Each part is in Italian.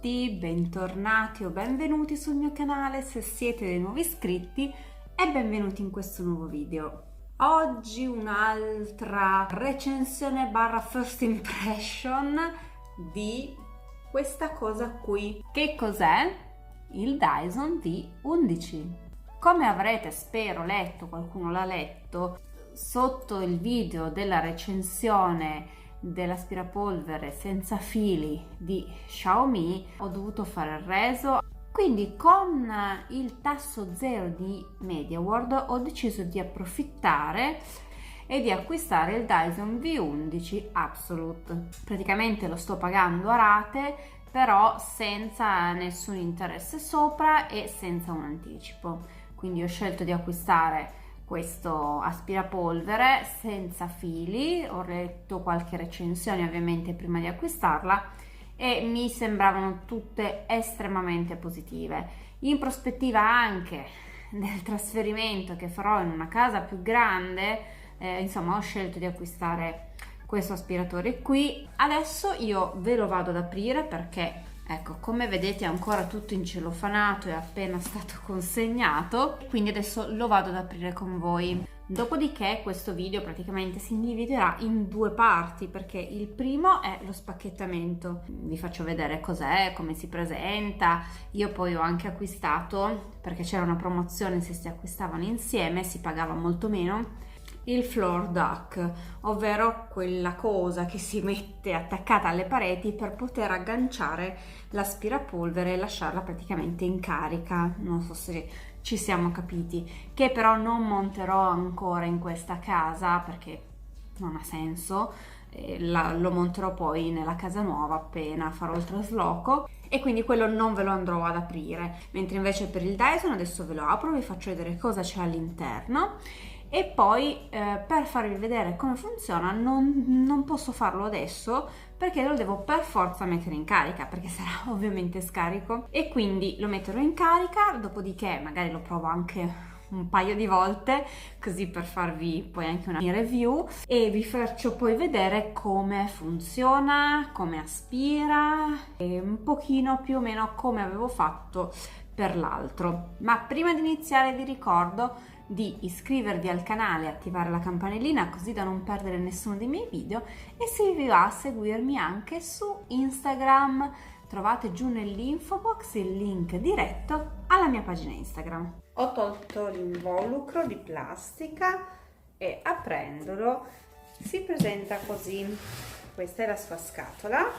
tutti, bentornati o benvenuti sul mio canale se siete dei nuovi iscritti e benvenuti in questo nuovo video. Oggi un'altra recensione barra first impression di questa cosa qui. Che cos'è? Il Dyson V11. Come avrete, spero, letto, qualcuno l'ha letto, sotto il video della recensione dell'aspirapolvere senza fili di Xiaomi ho dovuto fare il reso, quindi con il tasso zero di MediaWorld ho deciso di approfittare e di acquistare il Dyson V11 Absolute. Praticamente lo sto pagando a rate, però senza nessun interesse sopra e senza un anticipo, quindi ho scelto di acquistare questo aspirapolvere senza fili. Ho letto qualche recensione ovviamente prima di acquistarla e mi sembravano tutte estremamente positive. In prospettiva anche del trasferimento che farò in una casa più grande, insomma ho scelto di acquistare questo aspiratore qui. Adesso io ve lo vado ad aprire perché ecco, come vedete è ancora tutto incellofanato, è appena stato consegnato, quindi adesso lo vado ad aprire con voi. Dopodiché questo video praticamente si dividerà in due parti, perché il primo è lo spacchettamento, vi faccio vedere cos'è, come si presenta. Io poi ho anche acquistato, perché c'era una promozione, se si acquistavano insieme si pagava molto meno, il floor duck, ovvero quella cosa che si mette attaccata alle pareti per poter agganciare l'aspirapolvere e lasciarla praticamente in carica. Non so se ci siamo capiti, che però non monterò ancora in questa casa perché non ha senso. Lo monterò poi nella casa nuova appena farò il trasloco, e quindi quello non ve lo andrò ad aprire, mentre invece per il Dyson adesso ve lo apro, vi faccio vedere cosa c'è all'interno. E poi per farvi vedere come funziona non posso farlo adesso perché lo devo per forza mettere in carica, perché sarà ovviamente scarico, e quindi lo metterò in carica, dopodiché magari lo provo anche un paio di volte così per farvi poi anche una review, e vi faccio poi vedere come funziona, come aspira e un pochino più o meno come avevo fatto per l'altro. Ma prima di iniziare vi ricordo di iscrivervi al canale e attivare la campanellina così da non perdere nessuno dei miei video, e se vi va a seguirmi anche su Instagram trovate giù nell'info box il link diretto alla mia pagina Instagram. Ho tolto l'involucro di plastica e aprendolo si presenta così. Questa è la sua scatola.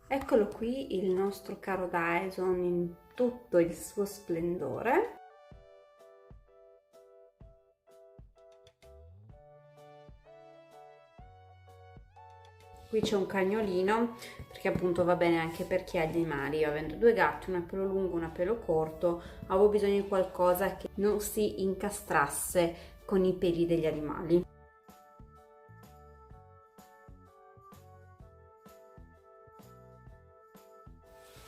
Eccolo qui il nostro caro Dyson in tutto il suo splendore. Qui c'è un cagnolino perché appunto va bene anche per chi ha gli animali. Io avendo due gatti, una a pelo lungo, una a pelo corto, avevo bisogno di qualcosa che non si incastrasse con i peli degli animali.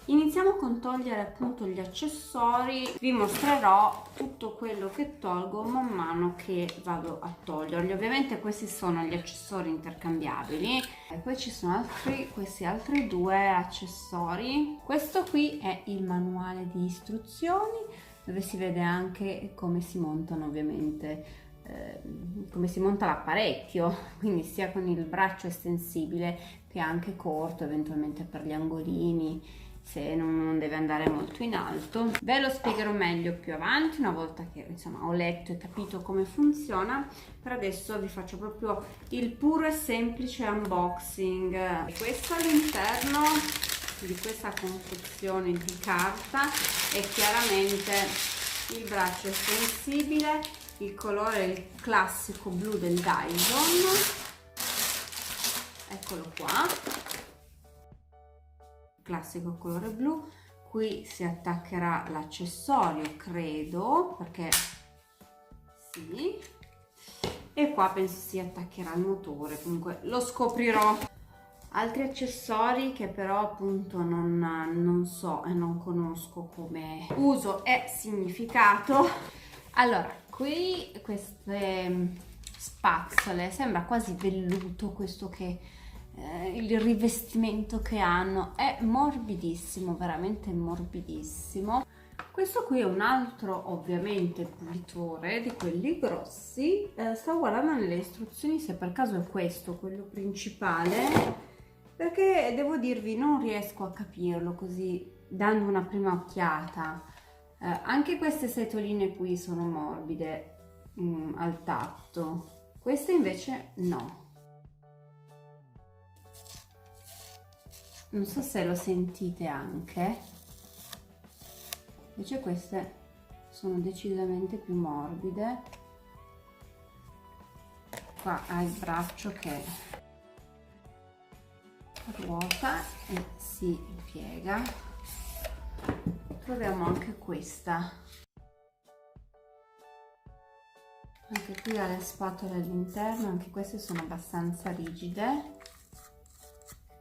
Iniziamo con togliere appunto gli accessori. Vi mostrerò tutto quello che tolgo man mano che vado a toglierli. Ovviamente questi sono gli accessori intercambiabili e poi ci sono questi altri due accessori. Questo qui è il manuale di istruzioni dove si vede anche come si montano ovviamente come si monta l'apparecchio, quindi sia con il braccio estensibile che anche corto, eventualmente per gli angolini, se non deve andare molto in alto. Ve lo spiegherò meglio più avanti, una volta che insomma ho letto e capito come funziona. Per adesso vi faccio proprio il puro e semplice unboxing. Questo all'interno di questa confezione di carta è chiaramente il braccio estensibile, il colore è il classico blu del Dyson, eccolo qua, classico colore blu. Qui si attaccherà l'accessorio, credo, perché sì, e qua penso si attaccherà il motore, comunque lo scoprirò. Altri accessori che però appunto non so e non conosco come uso e significato. Allora, qui queste spazzole, sembra quasi velluto questo che il rivestimento che hanno, è morbidissimo, veramente morbidissimo. Questo qui è un altro ovviamente pulitore di quelli grossi. Stavo guardando nelle istruzioni se per caso è questo quello principale, perché devo dirvi non riesco a capirlo così dando una prima occhiata. Anche queste setoline qui sono morbide al tatto, queste invece no. Non so se lo sentite anche. Invece queste sono decisamente più morbide. Qua ha il braccio che ruota e si piega. Proviamo anche questa. Anche qui ha le spatole all'interno, anche queste sono abbastanza rigide,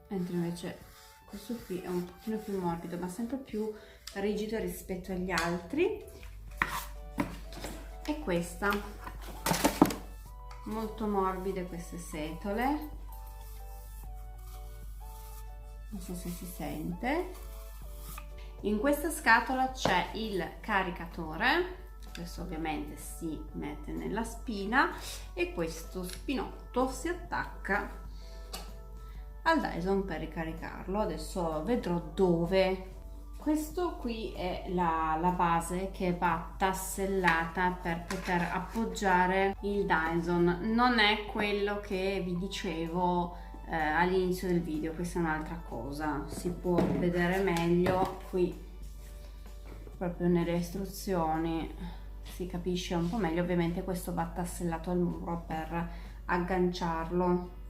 mentre invece questo qui è un pochino più morbido, ma sempre più rigido rispetto agli altri. E questa, molto morbide queste setole, non so se si sente. In questa scatola c'è il caricatore, questo ovviamente si mette nella spina e questo spinotto si attacca al Dyson per ricaricarlo. Adesso vedrò dove. Questo qui è la base che va tassellata per poter appoggiare il Dyson. Non è quello che vi dicevo all'inizio del video, questa è un'altra cosa, si può vedere meglio qui proprio nelle istruzioni, si capisce un po' meglio. Ovviamente questo va tassellato al muro per agganciarlo.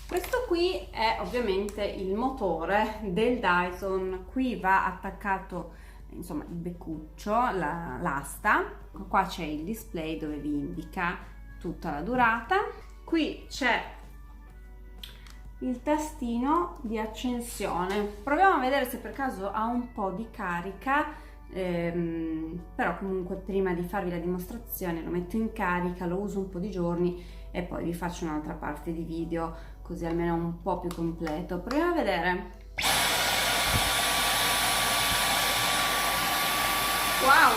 Questo qui è ovviamente il motore del Dyson, qui va attaccato insomma il beccuccio, l'asta, qua c'è il display dove vi indica tutta la durata, qui c'è il tastino di accensione. Proviamo a vedere se per caso ha un po' di carica, però comunque prima di farvi la dimostrazione lo metto in carica, lo uso un po' di giorni e poi vi faccio un'altra parte di video così almeno un po' più completo. Proviamo a vedere. Wow!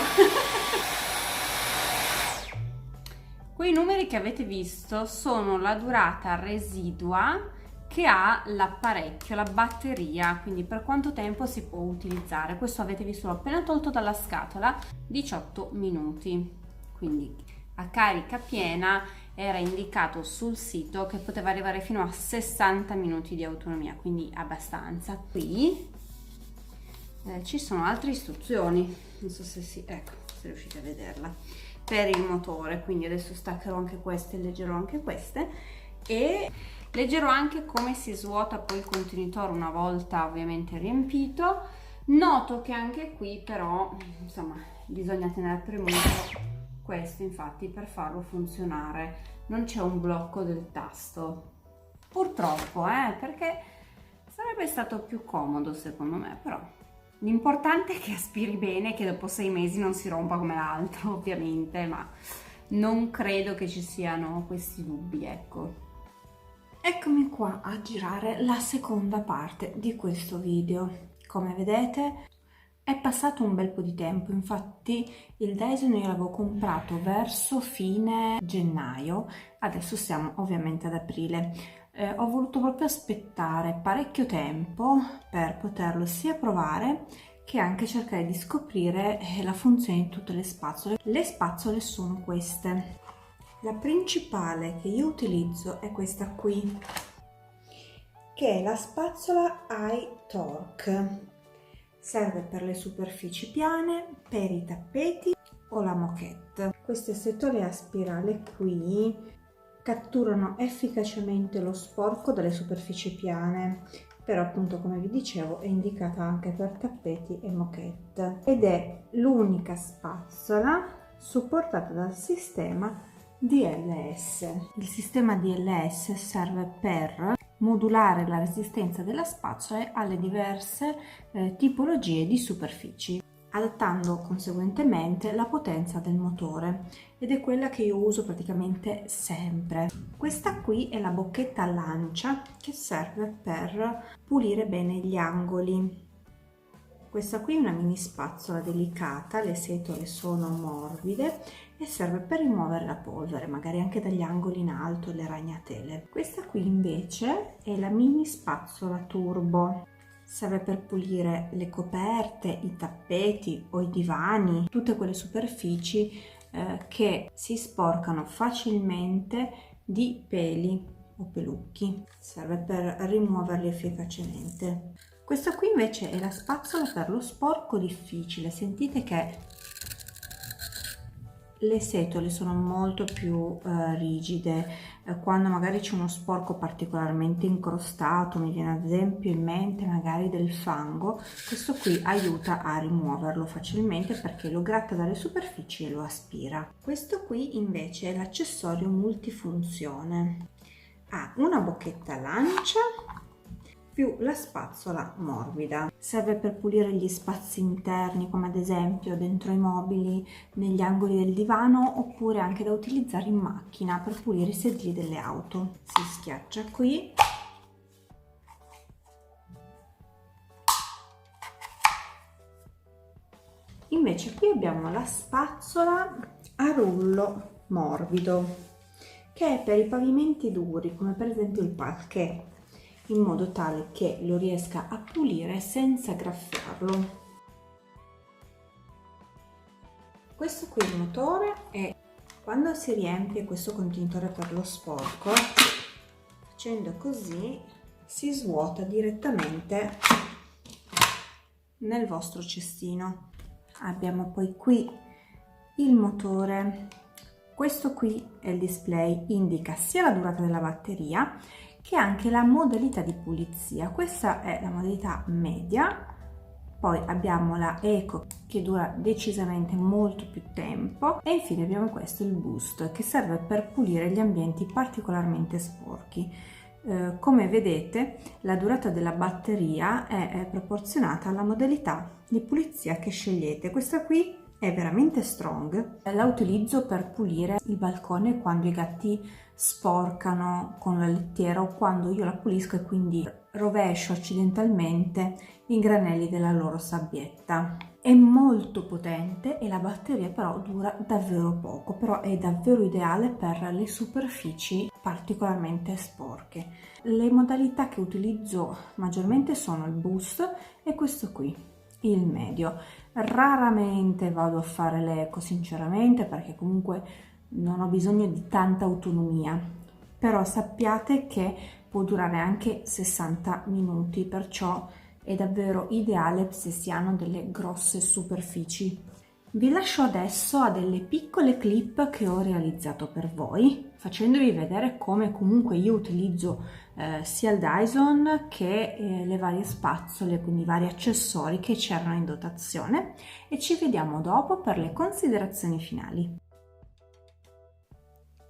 Quei numeri che avete visto sono la durata residua che ha l'apparecchio, la batteria, quindi per quanto tempo si può utilizzare. Questo avete visto, l'ho appena tolto dalla scatola, 18 minuti. Quindi a carica piena era indicato sul sito che poteva arrivare fino a 60 minuti di autonomia, quindi abbastanza. Qui ci sono altre istruzioni, non so se ecco, se riuscite a vederla, per il motore. Quindi adesso staccherò anche queste, leggerò anche queste e leggerò anche come si svuota poi il contenitore una volta ovviamente riempito. Noto che anche qui però insomma bisogna tenere premuto questo, infatti per farlo funzionare non c'è un blocco del tasto, purtroppo, perché sarebbe stato più comodo secondo me, però l'importante è che aspiri bene e che dopo 6 mesi non si rompa come l'altro ovviamente, ma non credo che ci siano questi dubbi, ecco. Eccomi qua a girare la seconda parte di questo video. Come vedete è passato un bel po' di tempo, infatti il Dyson io l'avevo comprato verso fine gennaio, adesso siamo ovviamente ad aprile. Ho voluto proprio aspettare parecchio tempo per poterlo sia provare che anche cercare di scoprire la funzione di tutte le spazzole. Le spazzole sono queste. La principale che io utilizzo è questa qui, che è la spazzola iTorque. Serve per le superfici piane, per i tappeti o la moquette. Queste setole a spirale qui catturano efficacemente lo sporco dalle superfici piane, però appunto come vi dicevo è indicata anche per tappeti e moquette ed è l'unica spazzola supportata dal sistema DLS. Il sistema DLS serve per modulare la resistenza della spazzola alle diverse tipologie di superfici. adattando conseguentemente la potenza del motore, ed è quella che io uso praticamente sempre. Questa qui è la bocchetta lancia che serve per pulire bene gli angoli. Questa qui è una mini spazzola delicata, le setole sono morbide e serve per rimuovere la polvere, magari anche dagli angoli in alto e le ragnatele. Questa qui invece è la mini spazzola turbo. Serve per pulire le coperte, i tappeti o i divani, tutte quelle superfici che si sporcano facilmente di peli o pelucchi. Serve per rimuoverli efficacemente. Questa qui invece è la spazzola per lo sporco difficile. Sentite che le setole sono molto più rigide. Quando magari c'è uno sporco particolarmente incrostato, mi viene ad esempio in mente magari del fango, questo qui aiuta a rimuoverlo facilmente perché lo gratta dalle superfici e lo aspira. Questo qui invece è l'accessorio multifunzione. Ha una bocchetta lancia più la spazzola morbida. Serve per pulire gli spazi interni, come ad esempio dentro i mobili, negli angoli del divano, oppure anche da utilizzare in macchina per pulire i sedili delle auto. Si schiaccia qui . Invece qui abbiamo la spazzola a rullo morbido, che è per i pavimenti duri, come per esempio il parquet, in modo tale che lo riesca a pulire senza graffiarlo. Questo qui è il motore e quando si riempie questo contenitore per lo sporco, facendo così si svuota direttamente nel vostro cestino. Abbiamo poi qui il motore. Questo qui è il display, indica sia la durata della batteria che anche la modalità di pulizia. Questa è la modalità media, poi abbiamo la Eco che dura decisamente molto più tempo e infine abbiamo questo, il Boost, che serve per pulire gli ambienti particolarmente sporchi. Come vedete la durata della batteria è proporzionata alla modalità di pulizia che scegliete. Questa qui è veramente strong, la utilizzo per pulire il balcone quando i gatti sporcano con la lettiera o quando io la pulisco e quindi rovescio accidentalmente i granelli della loro sabbietta. È molto potente e la batteria però dura davvero poco, però è davvero ideale per le superfici particolarmente sporche. Le modalità che utilizzo maggiormente sono il Boost e questo qui, il medio. Raramente vado a fare l'eco sinceramente, perché comunque non ho bisogno di tanta autonomia, però sappiate che può durare anche 60 minuti, perciò è davvero ideale se si hanno delle grosse superfici. Vi lascio adesso a delle piccole clip che ho realizzato per voi, facendovi vedere come comunque io utilizzo sia il Dyson che le varie spazzole, quindi i vari accessori che c'erano in dotazione, e ci vediamo dopo per le considerazioni finali.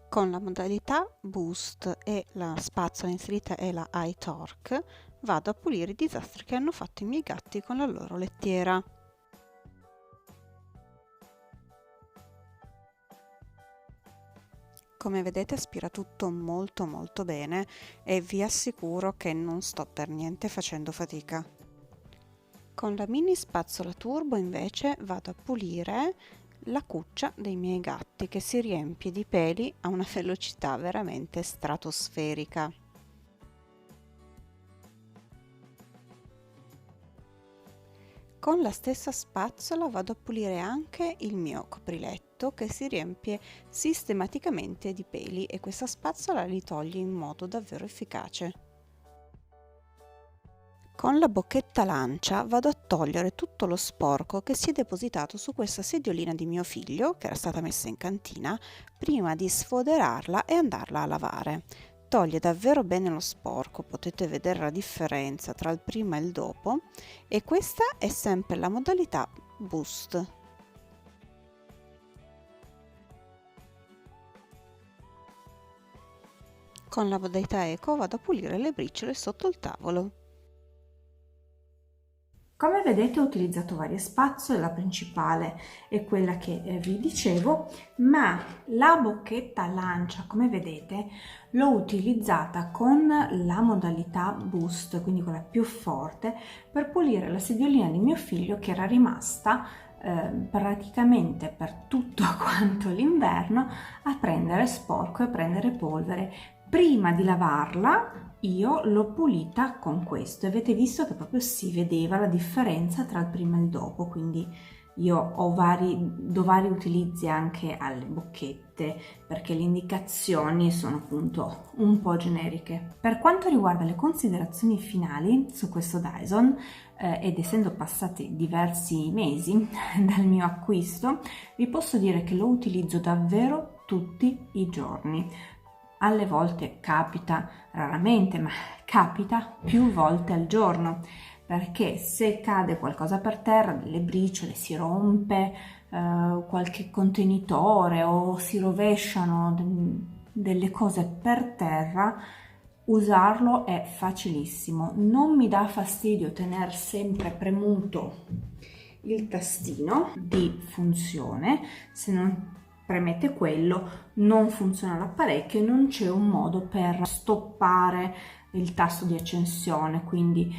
Con la modalità Boost e la spazzola inserita è la iTorque, vado a pulire i disastri che hanno fatto i miei gatti con la loro lettiera. Come vedete aspira tutto molto bene e vi assicuro che non sto per niente facendo fatica. Con la mini spazzola turbo invece vado a pulire la cuccia dei miei gatti che si riempie di peli a una velocità veramente stratosferica. Con la stessa spazzola vado a pulire anche il mio copriletto che si riempie sistematicamente di peli e questa spazzola li toglie in modo davvero efficace. Con la bocchetta lancia vado a togliere tutto lo sporco che si è depositato su questa sediolina di mio figlio, che era stata messa in cantina, prima di sfoderarla e andarla a lavare. Toglie davvero bene lo sporco, potete vedere la differenza tra il prima e il dopo, e questa è sempre la modalità Boost. Con la modalità Eco vado a pulire le briciole sotto il tavolo. Come vedete ho utilizzato varie spazzole, la principale è quella che vi dicevo, ma la bocchetta lancia, come vedete, l'ho utilizzata con la modalità boost, quindi quella più forte, per pulire la sediolina di mio figlio che era rimasta praticamente per tutto quanto l'inverno a prendere sporco e a prendere polvere. Prima di lavarla io l'ho pulita con questo e avete visto che proprio si vedeva la differenza tra il prima e il dopo, quindi io do vari utilizzi anche alle bocchette perché le indicazioni sono appunto un po' generiche. Per quanto riguarda le considerazioni finali su questo Dyson, ed essendo passati diversi mesi dal mio acquisto, vi posso dire che lo utilizzo davvero tutti i giorni. Alle volte capita, raramente, ma capita più volte al giorno, perché se cade qualcosa per terra, delle briciole, si rompe qualche contenitore o si rovesciano delle cose per terra, usarlo è facilissimo. Non mi dà fastidio tenere sempre premuto il tastino di funzione, se non premete quello non funziona l'apparecchio e non c'è un modo per stoppare il tasto di accensione, quindi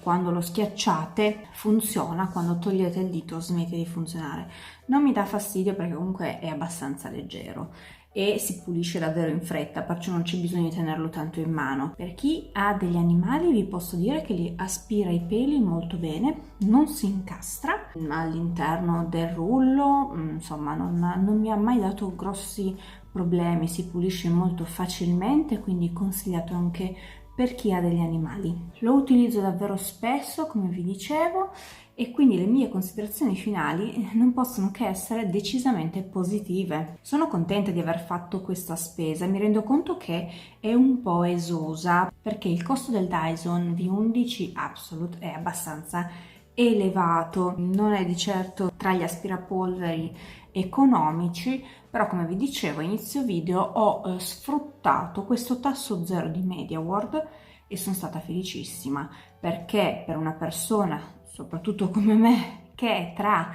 quando lo schiacciate funziona, quando togliete il dito smette di funzionare. Non mi dà fastidio perché comunque è abbastanza leggero e si pulisce davvero in fretta, perciò non c'è bisogno di tenerlo tanto in mano. Per chi ha degli animali vi posso dire che li aspira i peli molto bene, non si incastra all'interno del rullo, insomma non mi ha mai dato grossi problemi, si pulisce molto facilmente, quindi consigliato anche per chi ha degli animali. Lo utilizzo davvero spesso, come vi dicevo, e quindi le mie considerazioni finali non possono che essere decisamente positive. Sono contenta di aver fatto questa spesa, mi rendo conto che è un po' esosa perché il costo del Dyson V11 Absolute è abbastanza elevato, non è di certo tra gli aspirapolveri economici, però come vi dicevo a inizio video ho sfruttato questo tasso zero di MediaWorld e sono stata felicissima perché per una persona soprattutto come me che è tra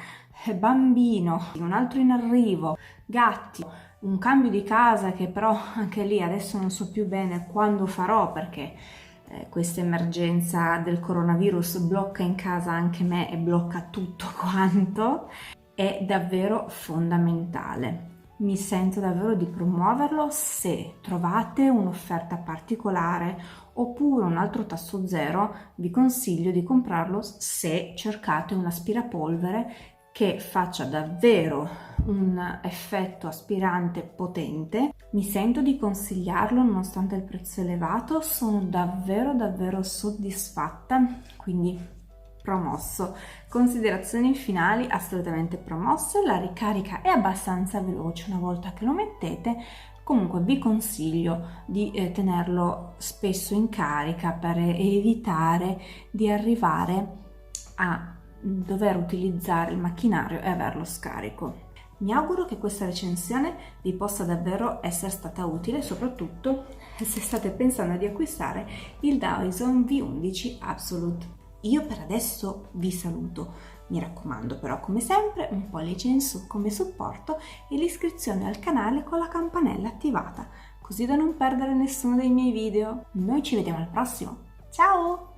bambino, un altro in arrivo, gatti, un cambio di casa che però anche lì adesso non so più bene quando farò perché questa emergenza del coronavirus blocca in casa anche me e blocca tutto quanto, è davvero fondamentale. Mi sento davvero di promuoverlo. Se trovate un'offerta particolare oppure un altro tasso zero, vi consiglio di comprarlo se cercate un aspirapolvere che faccia davvero un effetto aspirante potente. Mi sento di consigliarlo nonostante il prezzo elevato, sono davvero soddisfatta, quindi promosso. Considerazioni finali assolutamente promosse, la ricarica è abbastanza veloce una volta che lo mettete, comunque vi consiglio di tenerlo spesso in carica per evitare di arrivare a dover utilizzare il macchinario e averlo scarico. Mi auguro che questa recensione vi possa davvero essere stata utile, soprattutto se state pensando di acquistare il Dyson V11 Absolute. Io per adesso vi saluto, mi raccomando però come sempre un pollice in su come supporto e l'iscrizione al canale con la campanella attivata, così da non perdere nessuno dei miei video. Noi ci vediamo al prossimo, ciao!